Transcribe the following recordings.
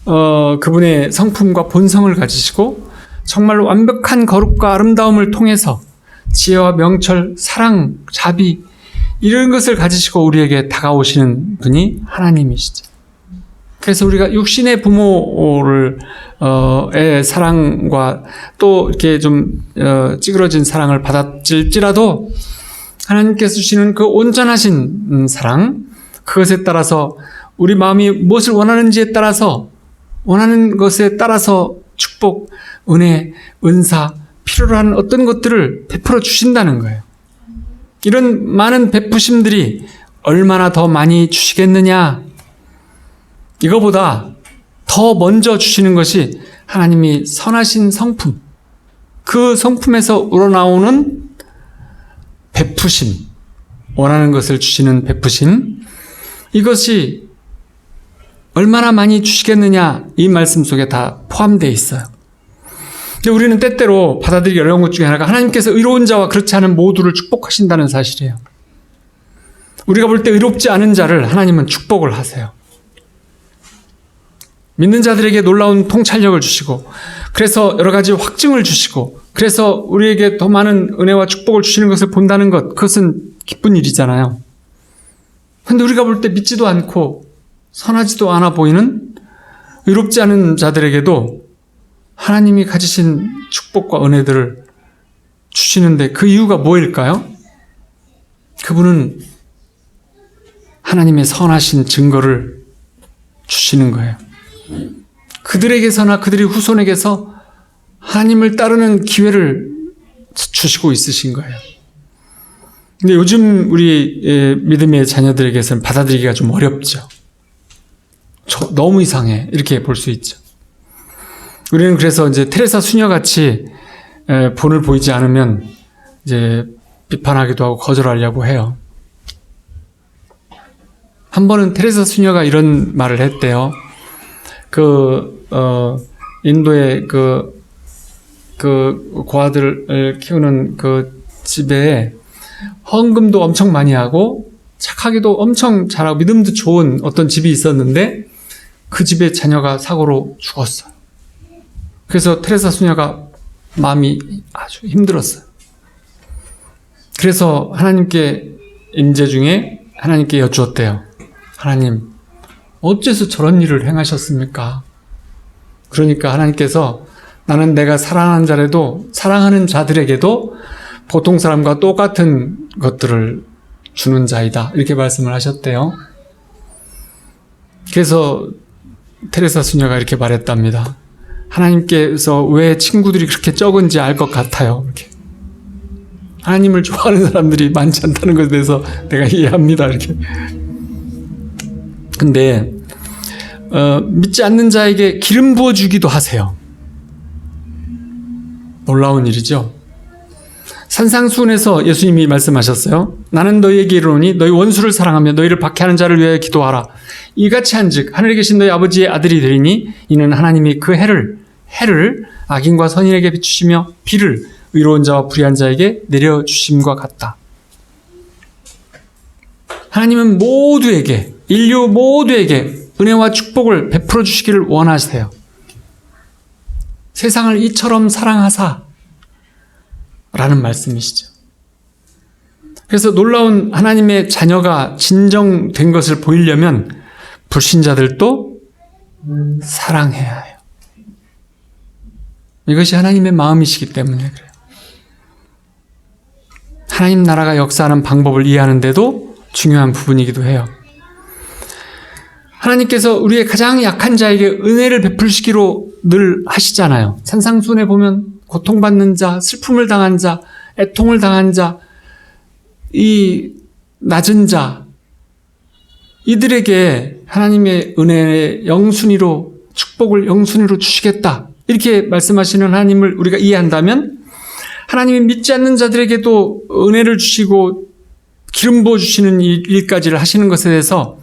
그분의 성품과 본성을 가지시고 정말로 완벽한 거룩과 아름다움을 통해서 지혜와 명철, 사랑, 자비 이런 것을 가지시고 우리에게 다가오시는 분이 하나님이시죠. 그래서 우리가 육신의 부모를 의 사랑과 또 이렇게 좀 찌그러진 사랑을 받았을지라도 하나님께서 주시는 그 온전하신 사랑, 그것에 따라서 우리 마음이 무엇을 원하는지에 따라서 원하는 것에 따라서 축복, 은혜, 은사, 필요로 하는 어떤 것들을 베풀어 주신다는 거예요. 이런 많은 베푸심들이 얼마나 더 많이 주시겠느냐. 이거보다 더 먼저 주시는 것이 하나님이 선하신 성품, 그 성품에서 우러나오는 베푸심, 원하는 것을 주시는 베푸심, 이것이 얼마나 많이 주시겠느냐, 이 말씀 속에 다 포함되어 있어요. 근데 우리는 때때로 받아들이기 어려운 것 중에 하나가 하나님께서 의로운 자와 그렇지 않은 모두를 축복하신다는 사실이에요. 우리가 볼 때 의롭지 않은 자를 하나님은 축복을 하세요. 믿는 자들에게 놀라운 통찰력을 주시고, 그래서 여러 가지 확증을 주시고, 그래서 우리에게 더 많은 은혜와 축복을 주시는 것을 본다는 것, 그것은 기쁜 일이잖아요. 그런데 우리가 볼 때 믿지도 않고 선하지도 않아 보이는 의롭지 않은 자들에게도 하나님이 가지신 축복과 은혜들을 주시는데 그 이유가 뭐일까요? 그분은 하나님의 선하신 증거를 주시는 거예요. 그들에게서나 그들의 후손에게서 하나님을 따르는 기회를 주시고 있으신 거예요. 근데 요즘 우리 믿음의 자녀들에게서는 받아들이기가 좀 어렵죠. 너무 이상해. 이렇게 볼 수 있죠. 우리는 그래서 이제 테레사 수녀같이 본을 보이지 않으면 이제 비판하기도 하고 거절하려고 해요. 한 번은 테레사 수녀가 이런 말을 했대요. 인도의 그 고아들을 키우는 그 집에 헌금도 엄청 많이 하고 착하기도 엄청 잘하고 믿음도 좋은 어떤 집이 있었는데 그 집의 자녀가 사고로 죽었어요. 그래서 테레사 수녀가 마음이 아주 힘들었어요. 그래서 하나님께 임재 중에 하나님께 여쭈었대요. 하나님, 어째서 저런 일을 행하셨습니까? 그러니까 하나님께서 나는 내가 사랑하는 자들에게도 보통 사람과 똑같은 것들을 주는 자이다. 이렇게 말씀을 하셨대요. 그래서 테레사 수녀가 이렇게 말했답니다. 하나님께서 왜 친구들이 그렇게 적은지 알 것 같아요. 이렇게. 하나님을 좋아하는 사람들이 많지 않다는 것에 대해서 내가 이해합니다. 이렇게. 근데 믿지 않는 자에게 기름 부어주기도 하세요. 놀라운 일이죠. 산상수훈에서 예수님이 말씀하셨어요. 나는 너희에게 이르노니 너희 원수를 사랑하며 너희를 박해하는 자를 위하여 기도하라. 이같이 한즉 하늘에 계신 너희 아버지의 아들이 되리니 이는 하나님이 그 해를 악인과 선인에게 비추시며 비를 의로운 자와 불의한 자에게 내려주심과 같다. 하나님은 모두에게, 인류 모두에게 은혜와 축복을 베풀어 주시기를 원하세요. 세상을 이처럼 사랑하사 라는 말씀이시죠. 그래서 놀라운 하나님의 자녀가 진정된 것을 보이려면 불신자들도 사랑해야 해요. 이것이 하나님의 마음이시기 때문에 그래요. 하나님 나라가 역사하는 방법을 이해하는데도 중요한 부분이기도 해요. 하나님께서 우리의 가장 약한 자에게 은혜를 베풀시기로 늘 하시잖아요. 산상수훈에 보면 고통받는 자, 슬픔을 당한 자, 애통을 당한 자, 이 낮은 자, 이들에게 하나님의 은혜의 영순위로 축복을 영순위로 주시겠다. 이렇게 말씀하시는 하나님을 우리가 이해한다면 하나님이 믿지 않는 자들에게도 은혜를 주시고 기름 부어주시는 일까지를 하시는 것에 대해서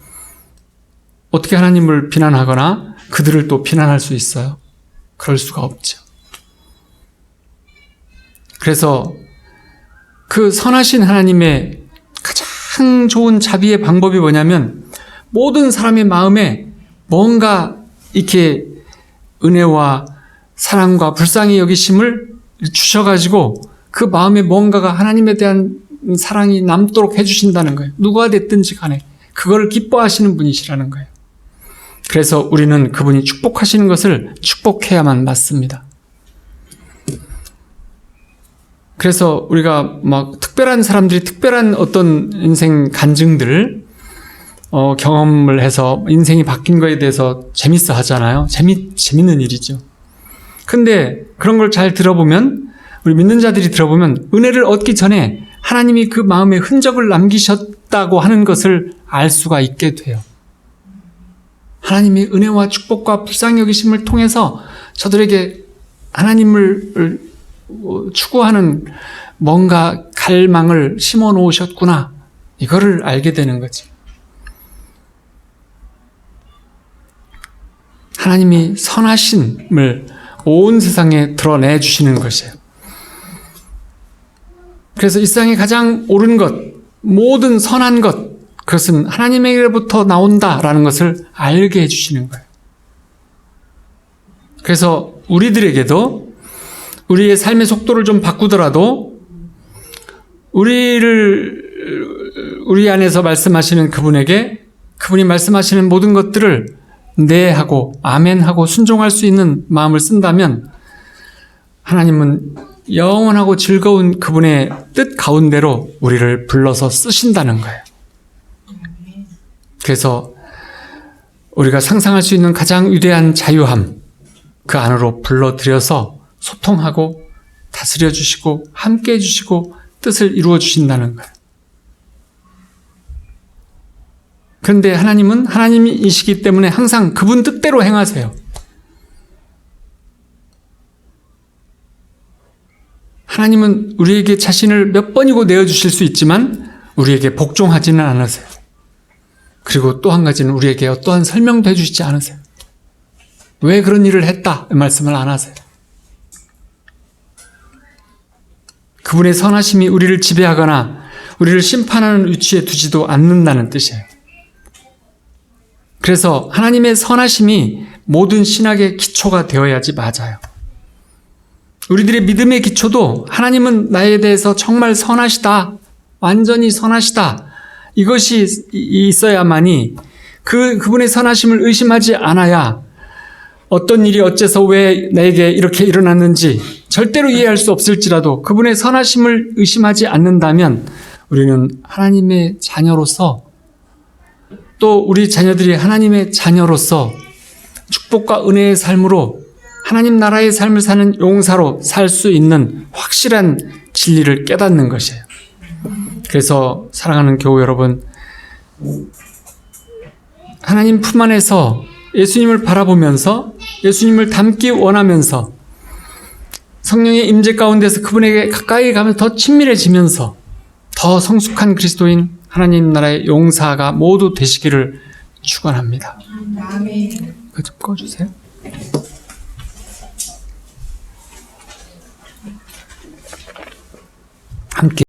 어떻게 하나님을 비난하거나 그들을 또 비난할 수 있어요? 그럴 수가 없죠. 그래서 그 선하신 하나님의 가장 좋은 자비의 방법이 뭐냐면 모든 사람의 마음에 뭔가 이렇게 은혜와 사랑과 불쌍히 여기심을 주셔가지고 그 마음에 뭔가가 하나님에 대한 사랑이 남도록 해주신다는 거예요. 누가 됐든지 간에 그걸 기뻐하시는 분이시라는 거예요. 그래서 우리는 그분이 축복하시는 것을 축복해야만 맞습니다. 그래서 우리가 막 특별한 사람들이 특별한 어떤 인생 간증들을 경험을 해서 인생이 바뀐 거에 대해서 재밌어 하잖아요. 재밌는 일이죠. 근데 그런 걸 잘 들어보면, 우리 믿는 자들이 들어보면 은혜를 얻기 전에 하나님이 그 마음에 흔적을 남기셨다고 하는 것을 알 수가 있게 돼요. 하나님의 은혜와 축복과 불쌍히 여기심을 통해서 저들에게 하나님을 추구하는 뭔가 갈망을 심어 놓으셨구나. 이거를 알게 되는 거지. 하나님이 선하심을 온 세상에 드러내 주시는 것이에요. 그래서 이 세상에 가장 옳은 것, 모든 선한 것, 그것은 하나님에게로부터 나온다라는 것을 알게 해주시는 거예요. 그래서 우리들에게도 우리의 삶의 속도를 좀 바꾸더라도 우리 안에서 말씀하시는 그분에게 그분이 말씀하시는 모든 것들을 네 하고 아멘 하고 순종할 수 있는 마음을 쓴다면 하나님은 영원하고 즐거운 그분의 뜻 가운데로 우리를 불러서 쓰신다는 거예요. 그래서 우리가 상상할 수 있는 가장 위대한 자유함, 그 안으로 불러들여서 소통하고 다스려 주시고 함께 해주시고 뜻을 이루어 주신다는 거예요. 그런데 하나님은 하나님이시기 때문에 항상 그분 뜻대로 행하세요. 하나님은 우리에게 자신을 몇 번이고 내어주실 수 있지만 우리에게 복종하지는 않으세요. 그리고 또 한 가지는 우리에게 어떠한 설명도 해주시지 않으세요. 왜 그런 일을 했다? 이 말씀을 안 하세요. 그분의 선하심이 우리를 지배하거나 우리를 심판하는 위치에 두지도 않는다는 뜻이에요. 그래서 하나님의 선하심이 모든 신학의 기초가 되어야지 맞아요. 우리들의 믿음의 기초도 하나님은 나에 대해서 정말 선하시다, 완전히 선하시다, 이것이 있어야만이 그분의 선하심을 의심하지 않아야 어떤 일이 어째서 왜 나에게 이렇게 일어났는지 절대로 이해할 수 없을지라도 그분의 선하심을 의심하지 않는다면 우리는 하나님의 자녀로서 또 우리 자녀들이 하나님의 자녀로서 축복과 은혜의 삶으로 하나님 나라의 삶을 사는 용사로 살 수 있는 확실한 진리를 깨닫는 것이에요. 그래서 사랑하는 교우 여러분, 하나님 품 안에서 예수님을 바라보면서 예수님을 닮기 원하면서 성령의 임재 가운데서 그분에게 가까이 가면 더 친밀해지면서 더 성숙한 그리스도인 하나님 나라의 용사가 모두 되시기를 축원합니다. 아멘. 그거 좀 꺼주세요. 함께